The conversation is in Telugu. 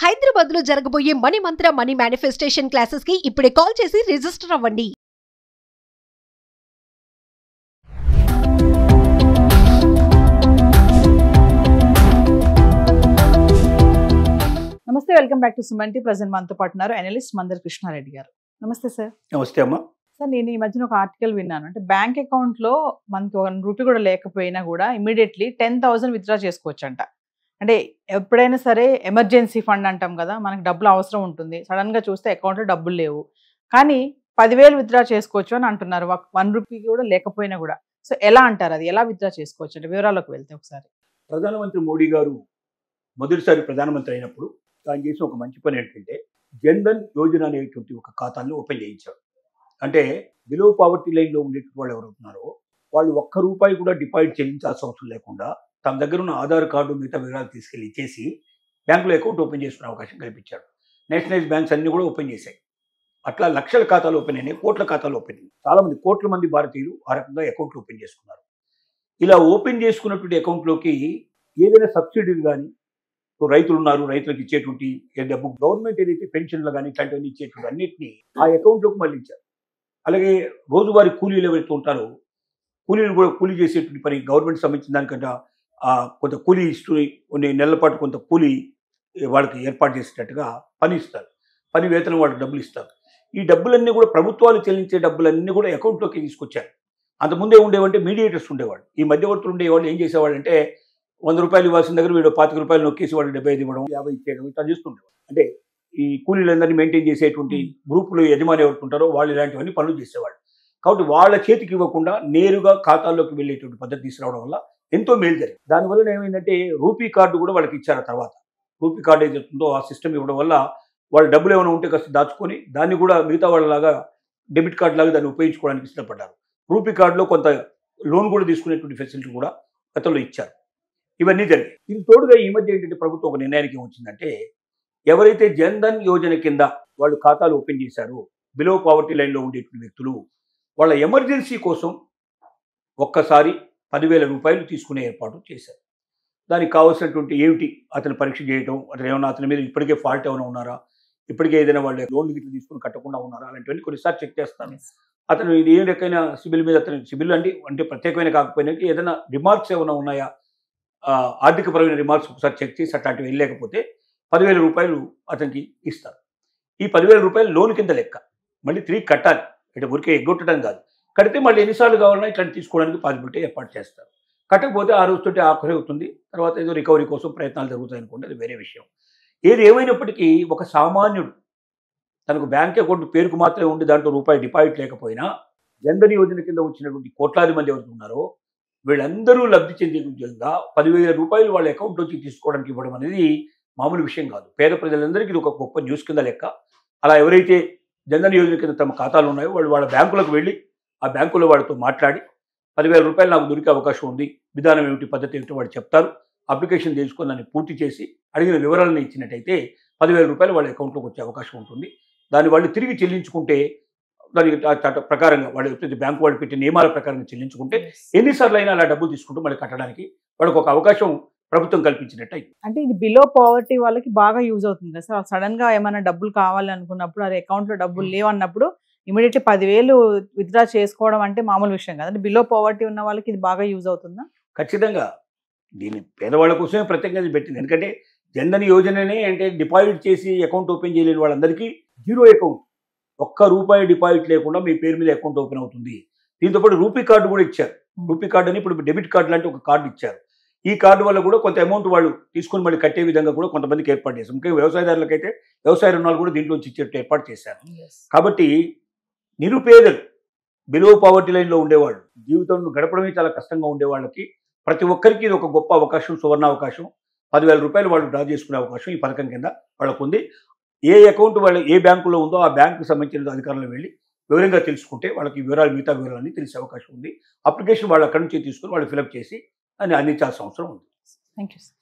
హైదరాబాద్ లో జరగబోయే మనీ మంత్ర మనీ మేనిఫెస్టేషన్ క్లాసెస్ కి ఇప్పుడే కాల్ చేసి రిజిస్టర్ అవ్వండి. నమస్తే, welcome back to Suman TV. Present మనతో పాటు ఉన్నారు అనలిస్ట్ మందర్ కృష్ణారెడ్డి గారు. నమస్తే సార్. నమస్తే అమ్మా. సార్, నేను ఈ మధ్యన ఒక ఆర్టికల్ విన్నాను. అంటే బ్యాంక్ అకౌంట్ లో మనకి 1 రూపీ కూడా లేకపోయినా కూడా ఇమీడియట్లీ 10,000 విత్డ్రా చేసుకోవచ్చు అంట. అంటే ఎప్పుడైనా సరే ఎమర్జెన్సీ ఫండ్ అంటాం కదా, మనకి డబ్బులు అవసరం ఉంటుంది, సడన్ గా చూస్తే అకౌంట్ లో డబ్బులు లేవు, కానీ 10,000 విత్డ్రా చేసుకోవచ్చు అని అంటున్నారు. 1 రూపీ కూడా లేకపోయినా కూడా. సో ఎలా అంటారు, అది ఎలా విత్డ్రా చేసుకోవచ్చు అంటే వివరాల్లోకి వెళ్తే ఒకసారి. ప్రధానమంత్రి మోడీ గారు మొదటిసారి ప్రధానమంత్రి అయినప్పుడు ఆయన చేసిన ఒక మంచి పని ఏంటంటే జన్ధన్ యోజన అనేటువంటి ఒక ఖాతాన్ని ఓపెన్ చేయించారు. అంటే బిలో పావర్టీ లైన్లో ఉండేటువంటి వాళ్ళు ఎవరవుతున్నారో వాళ్ళు 1 రూపాయి కూడా డిపాజిట్ చెల్లించాల్సిన అవసరం లేకుండా తమ దగ్గర ఉన్న ఆధార్ కార్డు మిగతా వివరాలు తీసుకెళ్ళి ఇచ్చేసి బ్యాంకులో అకౌంట్ ఓపెన్ చేసుకునే అవకాశం కల్పించాడు. నేషనలైజ్ బ్యాంక్స్ అన్ని కూడా ఓపెన్ చేశాయి. అట్లా లక్షల ఖాతాలు ఓపెన్ అయినాయి, కోట్ల ఖాతాలు ఓపెన్ అయినాయి. చాలామంది కోట్ల మంది భారతీయులు ఆ రకంగా అకౌంట్లు ఓపెన్ చేసుకున్నారు. ఇలా ఓపెన్ చేసుకున్నటువంటి అకౌంట్లోకి ఏదైనా సబ్సిడీలు కానీ, రైతులు ఉన్నారు, రైతులకు ఇచ్చేటువంటి డబ్బు, గవర్నమెంట్ ఏదైతే పెన్షన్లు కానీ ఇట్లాంటివన్నీ ఇచ్చేటువంటి అన్నింటినీ ఆ అకౌంట్లోకి మళ్ళించారు. అలాగే రోజువారీ కూలీలు ఎవరైతే ఉంటారో కూలీలు కూడా కూలీ చేసేటువంటి పని గవర్నమెంట్ సంబంధించిన దానికంటే కొంత కూలీ ఇస్తూ నెలల పాటు కొంత కూలీ వాళ్ళకి ఏర్పాటు చేసేటట్టుగా పని ఇస్తారు. పని వేతనం వాళ్ళకి డబ్బులు ఇస్తారు. ఈ డబ్బులన్నీ కూడా ప్రభుత్వాలు చెల్లించే డబ్బులన్నీ కూడా అకౌంట్లోకి తీసుకొచ్చారు. అంతకుముందే ఉండేవంటే మీడియేటర్స్ ఉండేవాళ్ళు. ఈ మధ్యవర్తులు ఉండేవాళ్ళు ఏం చేసేవాళ్ళు అంటే 100 రూపాయలు ఇవ్వాల్సిన దగ్గర వీడు 25 రూపాయలు నొక్కేసి వాడు 75 ఇవ్వడం, 50 ఇచ్చేయడం, ఇట్లా చేస్తుండేవాడు. అంటే ఈ కూలీలందరినీ మెయింటైన్ చేసేటువంటి గ్రూపులు యజమాని ఎవరు ఉంటారో వాళ్ళు ఇలాంటివన్నీ పనులు చేసేవాళ్ళు. కాబట్టి వాళ్ళ చేతికి ఇవ్వకుండా నేరుగా ఖాతాల్లోకి వెళ్ళేటువంటి పద్ధతి తీసుకురావడం వల్ల ఎంతో మేలు జరిగింది. దానివల్ల ఏమైందంటే రూపీ కార్డు కూడా వాళ్ళకి ఇచ్చారు. ఆ తర్వాత రూపీ కార్డు ఏదైతే ఉందో ఆ సిస్టమ్ ఇవ్వడం వల్ల వాళ్ళ డబ్బులు ఏమైనా ఉంటే కాస్త దాచుకొని దాన్ని కూడా మిగతా వాళ్ళలాగా డెబిట్ కార్డు లాగా దాన్ని ఉపయోగించుకోవడానికి ఇష్టపడ్డారు. రూపీ కార్డులో కొంత లోన్ కూడా తీసుకునేటువంటి ఫెసిలిటీ కూడా గతంలో ఇచ్చారు. ఇవన్నీ జరిగాయి. దీనికి తోడుగా ఈ మధ్య ఏంటంటే ప్రభుత్వం ఒక నిర్ణయానికి ఏమొచ్చిందంటే ఎవరైతే జన్ధన్ యోజన కింద వాళ్ళు ఖాతాలు ఓపెన్ చేశారో బిలో పావర్టీ లైన్లో ఉండేటువంటి వ్యక్తులు వాళ్ళ ఎమర్జెన్సీ కోసం ఒక్కసారి 10,000 రూపాయలు తీసుకునే ఏర్పాటు చేశారు. దానికి కావాల్సినటువంటి ఏమిటి, అతను పరీక్ష చేయడం, అతను ఏమైనా అతని మీద ఇప్పటికే ఫాల్ట్ ఏమైనా ఉన్నారా, ఇప్పటికే ఏదైనా వాళ్ళు లోన్లు గిట్లు తీసుకుని కట్టకుండా ఉన్నారా, అలాంటివన్నీ కొన్నిసార్లు చెక్ చేస్తాను. అతను ఇది ఏ రకమైన సిబిల్ మీద అతను సిబిల్ అంటే ప్రత్యేకమైన కాకపోయినా ఏదైనా రిమార్క్స్ ఏమైనా ఉన్నాయా, ఆర్థికపరమైన రిమార్క్స్ ఒకసారి చెక్ చేసి అట్లాంటివి వెళ్ళలేకపోతే 10,000 రూపాయలు అతనికి ఇస్తారు. ఈ 10,000 రూపాయలు లోన్ కింద లెక్క, మళ్ళీ తిరిగి కట్టాలి. ఇటు ఊరికే ఎగ్గొట్టడం కాదు, కడితే మళ్ళీ ఎన్నిసార్లు కావాలన్నా ఇట్లాంటి తీసుకోవడానికి పాసిబిలిటీ ఏర్పాటు చేస్తారు. కట్టకపోతే ఆ రోజుతోటి ఆఖరి అవుతుంది. తర్వాత ఏదో రికవరీ కోసం ప్రయత్నాలు జరుగుతాయి అనుకోండి, అది వేరే విషయం. ఏది ఏమైనప్పటికీ ఒక సామాన్యుడు తనకు బ్యాంక్ అకౌంట్ పేరుకు మాత్రమే ఉండి దాంట్లో రూపాయి డిపాజిట్ లేకపోయినా జన్ధన్ యోజన కింద వచ్చినటువంటి కోట్లాది మంది ఎవరు ఉన్నారో వీళ్ళందరూ లబ్ధి చెందే విధంగా 10,000 రూపాయలు వాళ్ళ అకౌంట్ నుంచి తీసుకోవడానికి ఇవ్వడం అనేది మామూలు విషయం కాదు. పేద ప్రజలందరికీ ఇది ఒక గొప్ప న్యూస్ కింద లెక్క. అలా ఎవరైతే జన్ధన్ యోజన కింద తమ ఖాతాలు ఉన్నాయో వాళ్ళు వాళ్ళ బ్యాంకులకు వెళ్ళి ఆ బ్యాంకులో వాళ్ళతో మాట్లాడి 10,000 రూపాయలు నాకు దొరికే అవకాశం ఉంది, విధానం ఏమిటి, పద్ధతి ఏమిటి వాళ్ళు చెప్తారు. అప్లికేషన్ తీసుకొని దాన్ని పూర్తి చేసి అడిగిన వివరాలను ఇచ్చినట్టయితే 10,000 రూపాయలు వాళ్ళ అకౌంట్లోకి వచ్చే అవకాశం ఉంటుంది. దాన్ని వాళ్ళు తిరిగి చెల్లించుకుంటే దానికి ప్రకారంగా వాళ్ళు బ్యాంకు వాళ్ళు పెట్టే నియమాల ప్రకారంగా చెల్లించుకుంటే ఎన్నిసార్లు అయినా అలా డబ్బులు తీసుకుంటూ మళ్ళీ కట్టడానికి వాళ్ళకి ఒక అవకాశం ప్రభుత్వం కల్పించినట్టు. అంటే ఇది బిలో పావర్టీ వాళ్ళకి బాగా యూజ్ అవుతుంది కదా సార్. సడన్ గా ఏమైనా డబ్బులు కావాలి అనుకున్నప్పుడు, అది అకౌంట్ లో డబ్బులు లేవన్నప్పుడు ఇమీడియట్లీ 10,000 విత్డ్రా చేసుకోవడం అంటే మామూలు విషయం కదా. అంటే బిలో పావర్టీ ఉన్న వాళ్ళకి ఇది బాగా యూజ్ అవుతుందా? ఖచ్చితంగా. దీన్ని పేదవాళ్ళ కోసమే ప్రత్యేకంగా పెట్టింది. ఎందుకంటే జన్ధన్ యోజననే అంటే డిపాజిట్ చేసి అకౌంట్ ఓపెన్ చేయలేని వాళ్ళందరికీ జీరో అకౌంట్, 1 రూపాయి డిపాజిట్ లేకుండా మీ పేరు మీద అకౌంట్ ఓపెన్ అవుతుంది. దీంతోపాటు రూపీ కార్డు కూడా ఇచ్చారు. రూపీ కార్డు అని ఇప్పుడు డెబిట్ కార్డు లాంటి ఒక కార్డు ఇచ్చారు. ఈ కార్డు వల్ల కూడా కొంత అమౌంట్ వాళ్ళు తీసుకుని మళ్ళీ కట్టే విధంగా కూడా కొంతమందికి ఏర్పాటు చేశారు. ముఖ్యంగా వ్యవసాయదారులకైతే వ్యవసాయ రుణాలు కూడా దీంట్లోంచి ఇచ్చేట్టు ఏర్పాటు చేశారు. కాబట్టి నిరుపేదలు, బిలో పావర్టీ లైన్లో ఉండేవాళ్ళు, జీవితంలో గడపడమే చాలా కష్టంగా ఉండే వాళ్ళకి ప్రతి ఒక్కరికి ఇది ఒక గొప్ప అవకాశం, సువర్ణ అవకాశం. 10,000 రూపాయలు వాళ్ళు డ్రా చేసుకునే అవకాశం ఈ పథకం కింద వాళ్ళకు ఉంది. ఏ అకౌంట్ వాళ్ళు ఏ బ్యాంకులో ఉందో ఆ బ్యాంకుకు సంబంధించిన అధికారులు వెళ్ళి వివరంగా తెలుసుకుంటే వాళ్ళకి వివరాలు, మిగతా వివరాలన్నీ తెలిసే అవకాశం ఉంది. అప్లికేషన్ వాళ్ళు అక్కడి నుంచి తీసుకుని వాళ్ళు ఫిలప్ చేసి అని అందించాల్సిన అవసరం ఉంది. Thank you sir.